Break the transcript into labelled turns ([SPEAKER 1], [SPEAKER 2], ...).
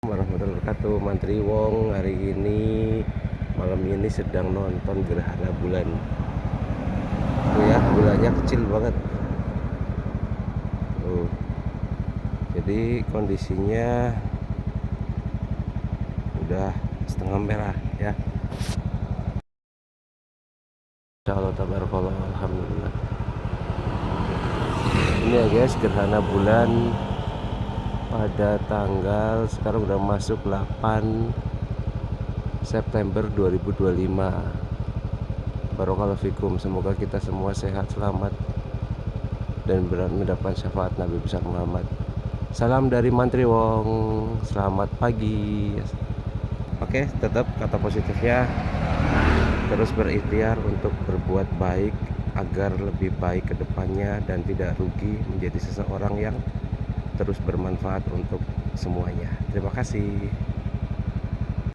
[SPEAKER 1] Warahmatullahi wabarakatuh. Mantri Wong hari ini malam ini sedang nonton gerhana bulan. Tuh ya, bulannya kecil banget. Tuh. Jadi kondisinya udah setengah merah ya. Insyaallah tabarakallah, alhamdulillah. Ini ya guys, gerhana bulan pada tanggal sekarang udah masuk 8 September 2025. Barakallahu fikum, semoga kita semua sehat, selamat dan mendapat syafaat Nabi besar Muhammad. Salam dari Mantri Wong, selamat pagi. Oke, tetap kata positifnya terus berikhtiar untuk berbuat baik agar lebih baik ke depannya dan tidak rugi, menjadi seseorang yang terus bermanfaat untuk semuanya. Terima kasih.